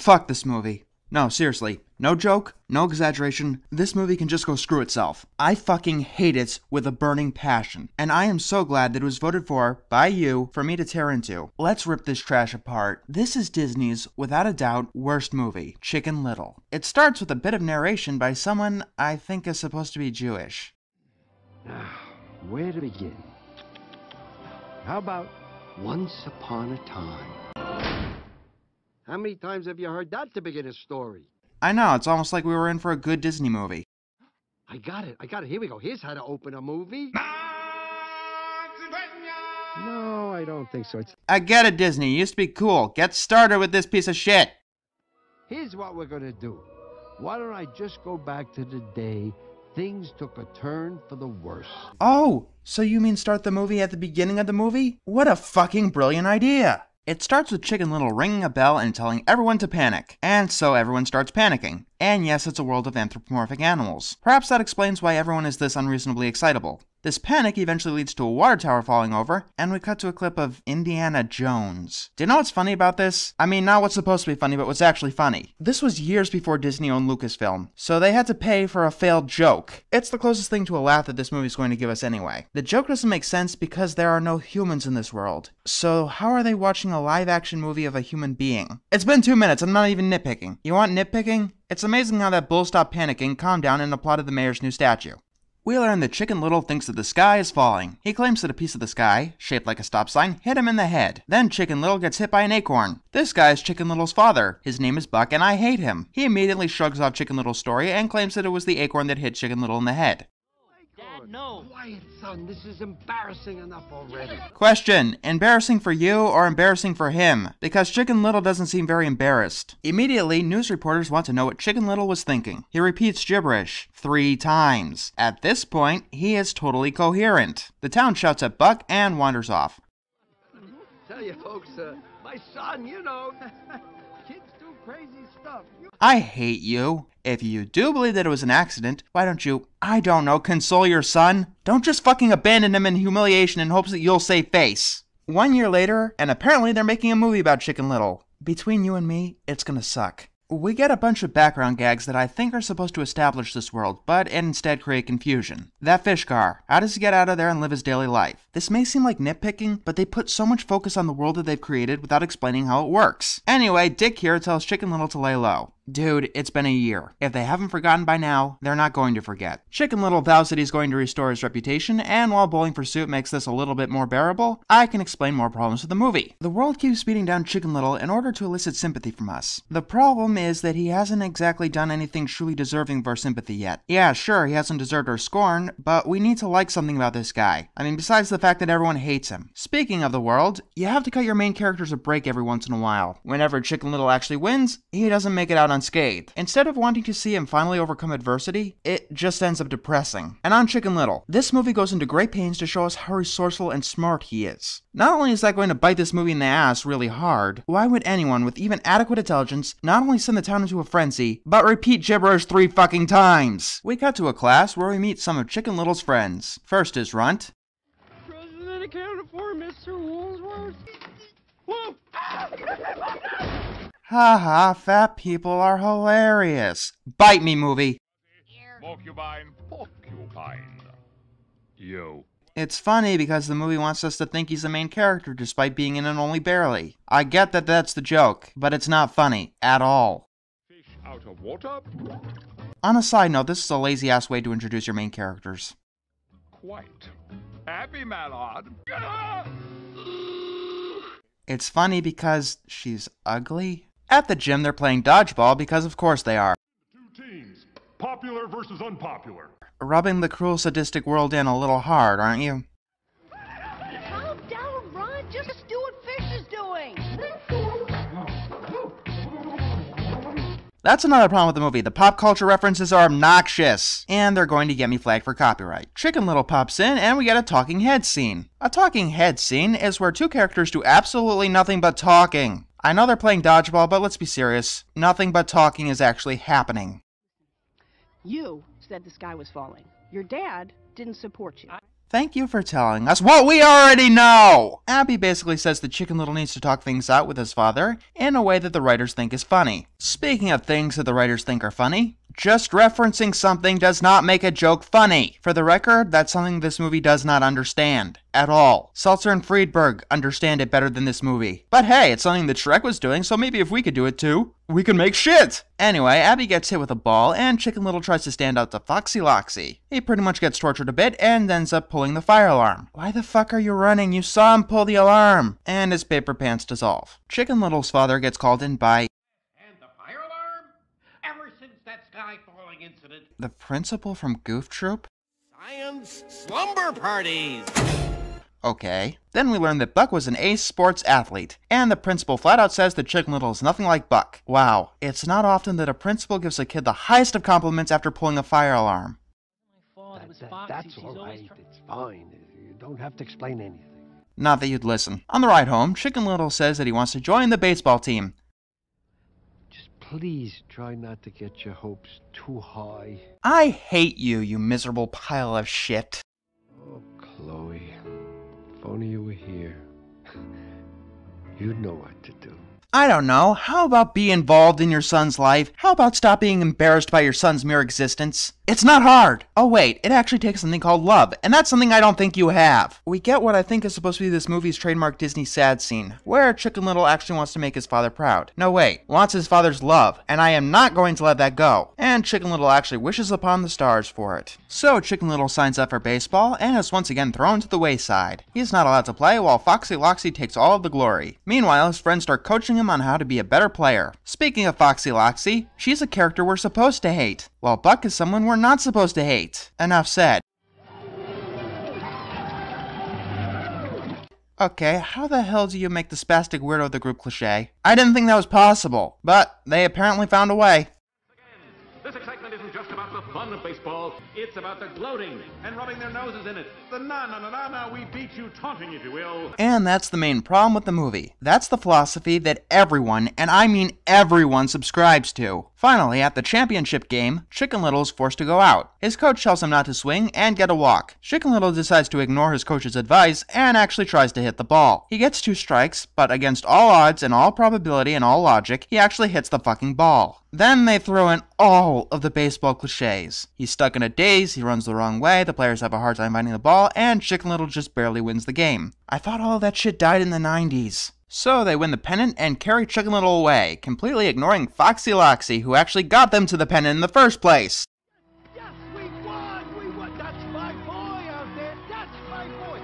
Fuck this movie. No, seriously. No joke, no exaggeration. This movie can just go screw itself. I fucking hate it with a burning passion. And I am so glad that it was voted for, by you, for me to tear into. Let's rip this trash apart. This is Disney's, without a doubt, worst movie, Chicken Little. It starts with a bit of narration by someone I think is supposed to be Jewish. Now, where to begin? How about once upon a time? How many times have you heard that to begin a story? I know, it's almost like we were in for a good Disney movie. I got it. Here we go. Here's how to open a movie. No, I don't think so. I get it, Disney. You used to be cool. Get started with this piece of shit. Here's what we're gonna do. Why don't I just go back to the day things took a turn for the worse? Oh, so you mean start the movie at the beginning of the movie? What a fucking brilliant idea. It starts with Chicken Little ringing a bell and telling everyone to panic. And so everyone starts panicking. And yes, it's a world of anthropomorphic animals. Perhaps that explains why everyone is this unreasonably excitable. This panic eventually leads to a water tower falling over, and we cut to a clip of Indiana Jones. Do you know what's funny about this? I mean, not what's supposed to be funny, but what's actually funny. This was years before Disney owned Lucasfilm, so they had to pay for a failed joke. It's the closest thing to a laugh that this movie's going to give us anyway. The joke doesn't make sense because there are no humans in this world. So how are they watching a live-action movie of a human being? It's been 2 minutes, I'm not even nitpicking. You want nitpicking? It's amazing how that bull stopped panicking, calmed down, and applauded the mayor's new statue. We learn that Chicken Little thinks that the sky is falling. He claims that a piece of the sky, shaped like a stop sign, hit him in the head. Then Chicken Little gets hit by an acorn. This guy is Chicken Little's father. His name is Buck, and I hate him. He immediately shrugs off Chicken Little's story and claims that it was the acorn that hit Chicken Little in the head. Dad, no. Quiet, son. This is embarrassing enough already. Question, embarrassing for you or embarrassing for him? Because Chicken Little doesn't seem very embarrassed. Immediately, news reporters want to know what Chicken Little was thinking. He repeats gibberish 3 times. At this point, he is totally coherent. The town shouts at Buck and wanders off. Tell you folks, my son, you know, kids do crazy stuff. I hate you. If you do believe that it was an accident, why don't you, I don't know, console your son? Don't just fucking abandon him in humiliation in hopes that you'll save face. 1 year later, and apparently they're making a movie about Chicken Little. Between you and me, it's gonna suck. We get a bunch of background gags that I think are supposed to establish this world, but instead create confusion. That fish car, how does he get out of there and live his daily life? This may seem like nitpicking, but they put so much focus on the world that they've created without explaining how it works. Anyway, Dick here tells Chicken Little to lay low. Dude, it's been a year. If they haven't forgotten by now, they're not going to forget. Chicken Little vows that he's going to restore his reputation, and while Bowling for Soup makes this a little bit more bearable, I can explain more problems with the movie. The world keeps beating down Chicken Little in order to elicit sympathy from us. The problem is that he hasn't exactly done anything truly deserving of our sympathy yet. Yeah, sure, he hasn't deserved our scorn, but we need to like something about this guy. I mean, besides the fact that everyone hates him. Speaking of the world, you have to cut your main characters a break every once in a while. Whenever Chicken Little actually wins, he doesn't make it out unscathed. Instead of wanting to see him finally overcome adversity, it just ends up depressing. And on Chicken Little, this movie goes into great pains to show us how resourceful and smart he is. Not only is that going to bite this movie in the ass really hard, why would anyone with even adequate intelligence not only send the town into a frenzy, but repeat gibberish 3 fucking times? We cut to a class where we meet some of Chicken Little's friends. First is Runt. President accounted for, Mr. Woolsworth. Whoa! Haha, fat people are hilarious. Bite me, movie. Porcupine. You. It's funny because the movie wants us to think he's the main character despite being in it only barely. I get that that's the joke, but it's not funny at all. Fish out of water? On a side note, this is a lazy-ass way to introduce your main characters. Quite. Happy Mallard. It's funny because she's ugly. At the gym, they're playing dodgeball because of course they are. 2 teams. Popular versus unpopular. Rubbing the cruel sadistic world in a little hard, aren't you? Calm down, Ron. Just do what Fish is doing. That's another problem with the movie. The pop culture references are obnoxious, and they're going to get me flagged for copyright. Chicken Little pops in, and we get a talking head scene. A talking head scene is where 2 characters do absolutely nothing but talking. I know they're playing dodgeball, but let's be serious. Nothing but talking is actually happening. You said the sky was falling. Your dad didn't support you. Thank you for telling us what we already know! Abby basically says that Chicken Little needs to talk things out with his father in a way that the writers think is funny. Speaking of things that the writers think are funny, just referencing something does not make a joke funny. For the record, that's something this movie does not understand. At all. Seltzer and Friedberg understand it better than this movie. But hey, it's something that Shrek was doing, so maybe if we could do it too, we could make shit! Anyway, Abby gets hit with a ball, and Chicken Little tries to stand out to Foxy Loxy. He pretty much gets tortured a bit, and ends up pulling the fire alarm. Why the fuck are you running? You saw him pull the alarm! And his paper pants dissolve. Chicken Little's father gets called in by And the fire alarm? Ever since that sky falling incident, the principal from Goof Troop? science slumber parties! Okay. Then we learn that Buck was an ace sports athlete, and the principal flat out says that Chicken Little is nothing like Buck. Wow, it's not often that a principal gives a kid the highest of compliments after pulling a fire alarm. That's all right. It's fine. You don't have to explain anything. Not that you'd listen. On the ride home, Chicken Little says that he wants to join the baseball team. Just please try not to get your hopes too high. I hate you, you miserable pile of shit. Oh, Chloe. If only you were here. You'd know what to do. I don't know. How about be involved in your son's life? How about stop being embarrassed by your son's mere existence? It's not hard! Oh wait, it actually takes something called love, and that's something I don't think you have. We get what I think is supposed to be this movie's trademark Disney sad scene, where Chicken Little actually wants to make his father proud. No wait, wants his father's love, and I am not going to let that go. And Chicken Little actually wishes upon the stars for it. So Chicken Little signs up for baseball, and is once again thrown to the wayside. He's not allowed to play, while Foxy Loxy takes all of the glory. Meanwhile, his friends start coaching him on how to be a better player. Speaking of Foxy Loxy, she's a character we're supposed to hate, while Buck is someone we're not supposed to hate. Enough said. Okay, how the hell do you make the spastic weirdo of the group cliché? I didn't think that was possible, but they apparently found a way. This excitement isn't just about the fun of baseball. It's about the gloating and rubbing their noses in it. The na we beat you taunting, if you will. And that's the main problem with the movie. That's the philosophy that everyone, and I mean everyone, subscribes to. Finally, at the championship game, Chicken Little is forced to go out. His coach tells him not to swing and get a walk. Chicken Little decides to ignore his coach's advice and actually tries to hit the ball. He gets 2 strikes, but against all odds and all probability and all logic, he actually hits the fucking ball. Then they throw in all of the baseball cliches. He's stuck in a daze, he runs the wrong way, the players have a hard time finding the ball, and Chicken Little just barely wins the game. I thought all of that shit died in the 90s. So they win the pennant and carry Chicken Little away, completely ignoring Foxy Loxy, who actually got them to the pennant in the first place. Yes, we won! We won! That's my boy out there! That's my boy!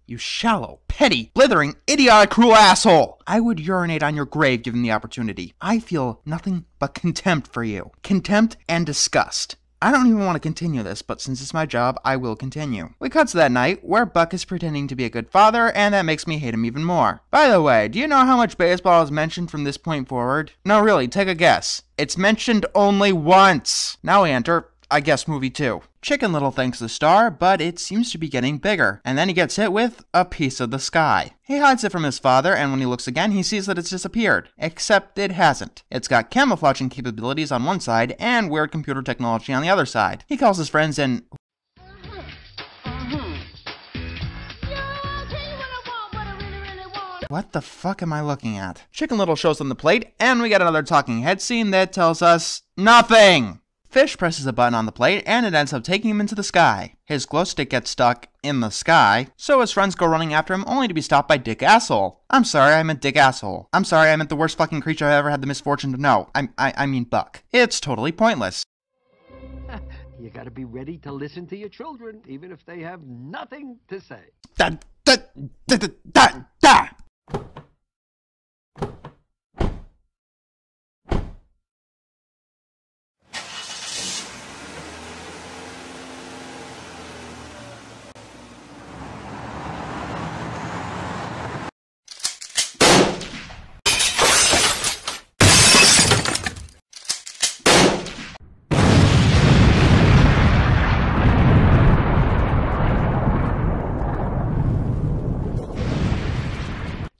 You shallow, petty, blithering, idiotic, cruel asshole! I would urinate on your grave given the opportunity. I feel nothing but contempt for you. Contempt and disgust. I don't even want to continue this, but since it's my job, I will continue. We cut to that night, where Buck is pretending to be a good father, and that makes me hate him even more. By the way, do you know how much baseball is mentioned from this point forward? No, really, take a guess. It's mentioned only once! Now we enter, I guess, movie 2. Chicken Little thanks the star, but it seems to be getting bigger, and then he gets hit with a piece of the sky. He hides it from his father, and when he looks again, he sees that it's disappeared. Except it hasn't. It's got camouflaging capabilities on one side, and weird computer technology on the other side. He calls his friends and what the fuck am I looking at? Chicken Little shows them the plate, and we get another talking head scene that tells us nothing! Fish presses a button on the plate, and it ends up taking him into the sky. His glow stick gets stuck in the sky, so his friends go running after him, only to be stopped by Dick Asshole. I'm sorry, I meant Dick Asshole. I'm sorry, I meant the worst fucking creature I've ever had the misfortune to know. I mean Buck. It's totally pointless. You gotta be ready to listen to your children, even if they have nothing to say. Da, da, da, da, da, da.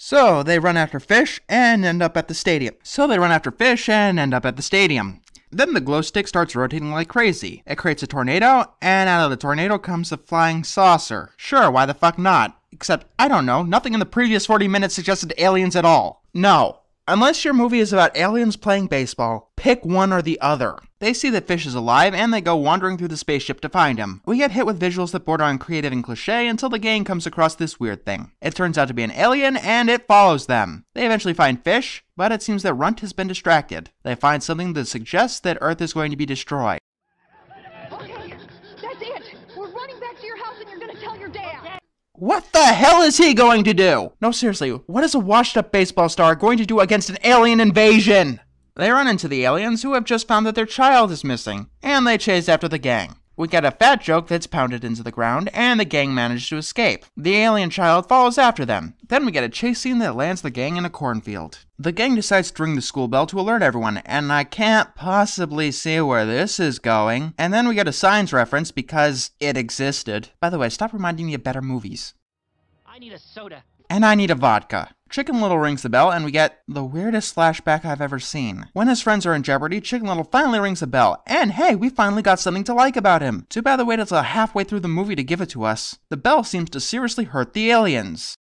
So they run after Fish and end up at the stadium. Then the glow stick starts rotating like crazy. It creates a tornado, and out of the tornado comes a flying saucer. Sure, why the fuck not? Except, I don't know, nothing in the previous 40 minutes suggested aliens at all. No. Unless your movie is about aliens playing baseball, pick one or the other. They see that Fish is alive, and they go wandering through the spaceship to find him. We get hit with visuals that border on creative and cliche until the gang comes across this weird thing. It turns out to be an alien, and it follows them. They eventually find Fish, but it seems that Runt has been distracted. They find something that suggests that Earth is going to be destroyed. Okay, that's it. We're running back to your house and you're gonna tell your dad. What the hell is he going to do? No, seriously, what is a washed-up baseball star going to do against an alien invasion? They run into the aliens who have just found that their child is missing, and they chase after the gang. We get a fat joke that's pounded into the ground, and the gang manages to escape. The alien child follows after them. Then we get a chase scene that lands the gang in a cornfield. The gang decides to ring the school bell to alert everyone, and I can't possibly see where this is going. And then we get a Signs reference because it existed. By the way, stop reminding me of better movies. I need a soda. And I need a vodka. Chicken Little rings the bell, and we get the weirdest flashback I've ever seen. When his friends are in jeopardy, Chicken Little finally rings the bell, and hey, we finally got something to like about him. Too bad they waited till halfway through the movie to give it to us. The bell seems to seriously hurt the aliens.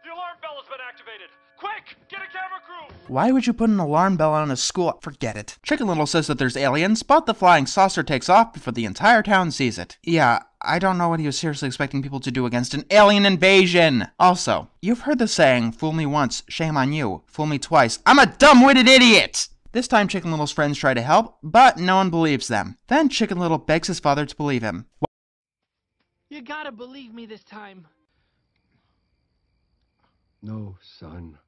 The alarm bell has been activated. Quick, get a camera crew. Why would you put an alarm bell on a school? Forget it. Chicken Little says that there's aliens, but the flying saucer takes off before the entire town sees it. Yeah, I don't know what he was seriously expecting people to do against an alien invasion. Also, you've heard the saying, fool me once, shame on you. Fool me twice, I'm a dumb-witted idiot! This time Chicken Little's friends try to help, but no one believes them. Then Chicken Little begs his father to believe him. You gotta believe me this time. No, son.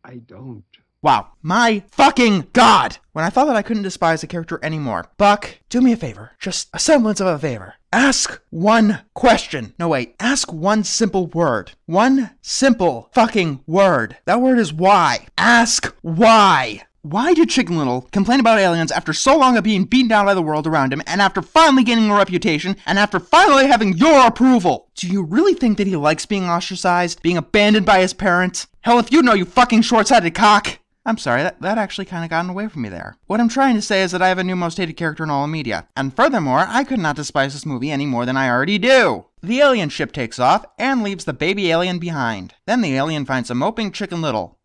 I don't. Wow, my fucking god! When I thought that I couldn't despise a character anymore. Buck, do me a favor. Just a semblance of a favor. Ask one question. No, wait. Ask one simple word. One simple fucking word. That word is why. Ask why. Why did Chicken Little complain about aliens after so long of being beaten down by the world around him, and after finally gaining a reputation, and after finally having your approval? Do you really think that he likes being ostracized, being abandoned by his parents? Hell, if you know, you fucking short-sighted cock! I'm sorry, that actually kind of gotten away from me there. What I'm trying to say is that I have a new most hated character in all of media, and furthermore, I could not despise this movie any more than I already do. The alien ship takes off, and leaves the baby alien behind. Then the alien finds a moping Chicken Little.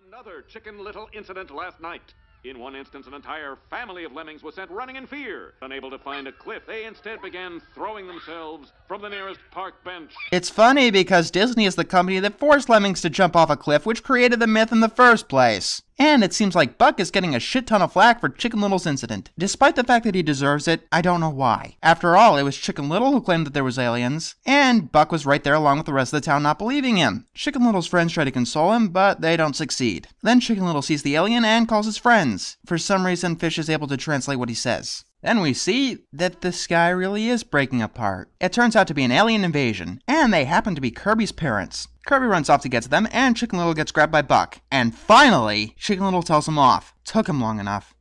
Another Chicken Little incident last night. In one instance, an entire family of lemmings was sent running in fear. Unable to find a cliff, they instead began throwing themselves from the nearest park bench. It's funny because Disney is the company that forced lemmings to jump off a cliff, which created the myth in the first place. And it seems like Buck is getting a shit ton of flack for Chicken Little's incident. Despite the fact that he deserves it, I don't know why. After all, it was Chicken Little who claimed that there was aliens, and Buck was right there along with the rest of the town not believing him. Chicken Little's friends try to console him, but they don't succeed. Then Chicken Little sees the alien and calls his friends. For some reason, Fish is able to translate what he says. Then we see that the sky really is breaking apart. It turns out to be an alien invasion, and they happen to be Kirby's parents. Kirby runs off to get to them, and Chicken Little gets grabbed by Buck. And finally, Chicken Little tells him off. Took him long enough.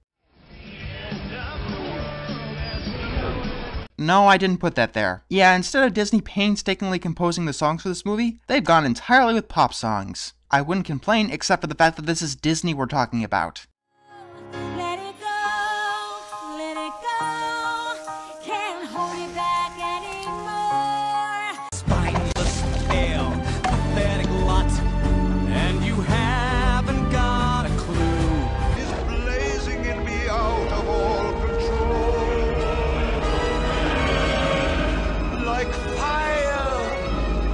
No, I didn't put that there. Yeah, instead of Disney painstakingly composing the songs for this movie, they've gone entirely with pop songs. I wouldn't complain except for the fact that this is Disney we're talking about. Let it go, let it go. Can't hold it back anymore. Spineless tail, pathetic lot, and you haven't got a clue. Is blazing in me out of all control. Like fire,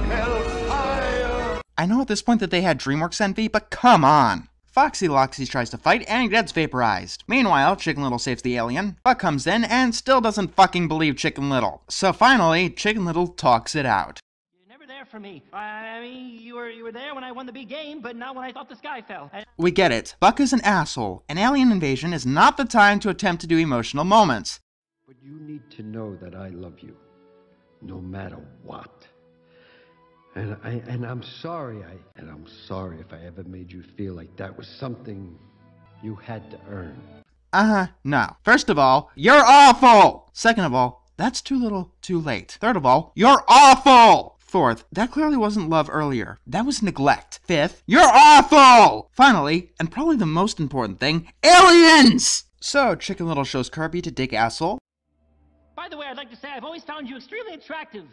hellfire. I know at this point that they had DreamWorks envy, but come on! Foxy Loxy tries to fight and gets vaporized. Meanwhile, Chicken Little saves the alien. Buck comes in and still doesn't fucking believe Chicken Little. So finally, Chicken Little talks it out. You're never there for me. I mean, you were there when I won the big game, but not when I thought the sky fell. We get it. Buck is an asshole. An alien invasion is not the time to attempt to do emotional moments. But you need to know that I love you, no matter what. And I'm sorry. I'm sorry if I ever made you feel like that was something you had to earn. No. First of all, you're awful! Second of all, that's too little, too late. Third of all, you're awful! Fourth, that clearly wasn't love earlier. That was neglect. Fifth, you're awful! Finally, and probably the most important thing, aliens! So Chicken Little shows Kirby to Dick Asshole. By the way, I'd like to say I've always found you extremely attractive.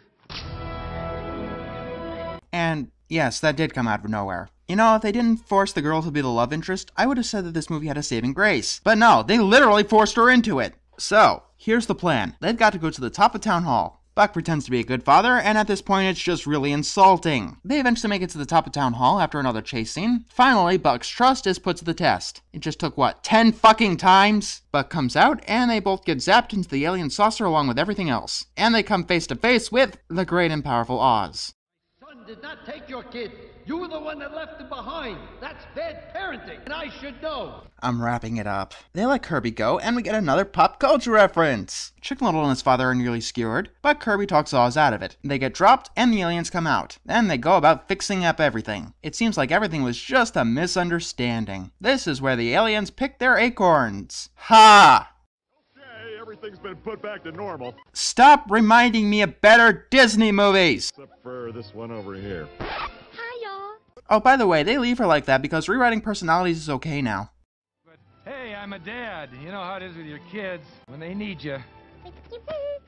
And yes, that did come out of nowhere. You know, if they didn't force the girl to be the love interest, I would have said that this movie had a saving grace. But no, they literally forced her into it. So, here's the plan. They've got to go to the top of town hall. Buck pretends to be a good father, and at this point it's just really insulting. They eventually make it to the top of town hall after another chase scene. Finally, Buck's trust is put to the test. It just took, what, 10 fucking times? Buck comes out, and they both get zapped into the alien saucer along with everything else. And they come face to face with the great and powerful Oz. Son did not take your kid. You were the one that left him behind. That's bad parenting, and I should know. I'm wrapping it up. They let Kirby go, and we get another pop culture reference. Chicken Little and his father are nearly skewered, but Kirby talks Oz out of it. They get dropped, and the aliens come out. Then they go about fixing up everything. It seems like everything was just a misunderstanding. This is where the aliens pick their acorns. Ha! Okay, everything's been put back to normal. Stop reminding me of better Disney movies! Except for this one over here. Oh, by the way, they leave her like that because rewriting personalities is okay now. But hey, I'm a dad. You know how it is with your kids. When they need you,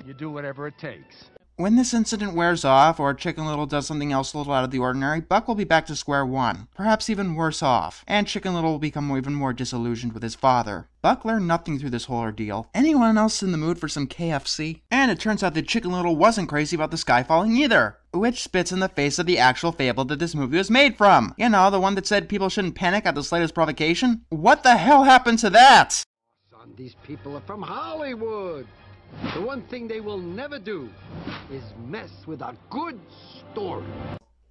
you do whatever it takes. When this incident wears off, or Chicken Little does something else a little out of the ordinary, Buck will be back to square one, perhaps even worse off, and Chicken Little will become even more disillusioned with his father. Buck learned nothing through this whole ordeal. Anyone else in the mood for some KFC? And it turns out that Chicken Little wasn't crazy about the sky falling either, which spits in the face of the actual fable that this movie was made from. You know, the one that said people shouldn't panic at the slightest provocation? What the hell happened to that? Son, these people are from Hollywood. The one thing they will never do is mess with a good story.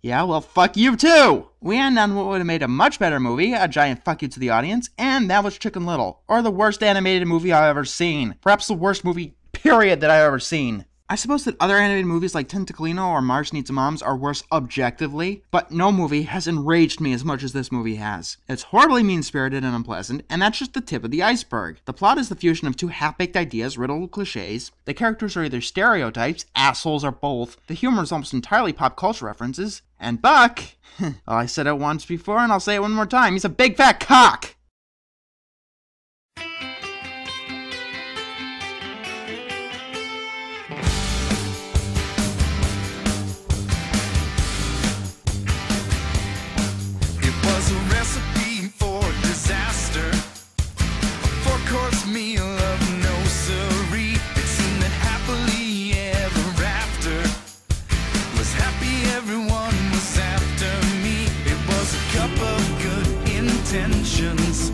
Yeah, well, fuck you too! We end on what would have made a much better movie, a giant fuck you to the audience, and that was Chicken Little. Or the worst animated movie I've ever seen. Perhaps the worst movie, period, that I've ever seen. I suppose that other animated movies like Tentaclino or Marge Needs Moms are worse objectively, but no movie has enraged me as much as this movie has. It's horribly mean-spirited and unpleasant, and that's just the tip of the iceberg. The plot is the fusion of two half-baked ideas riddled with cliches. The characters are either stereotypes, assholes, or both. The humor is almost entirely pop culture references. And Buck, well, I said it once before and I'll say it one more time, he's a big fat cock! Was a recipe for disaster, a four-course meal of no siree. It seemed that happily ever after was happy, everyone was after me. It was a cup of good intentions.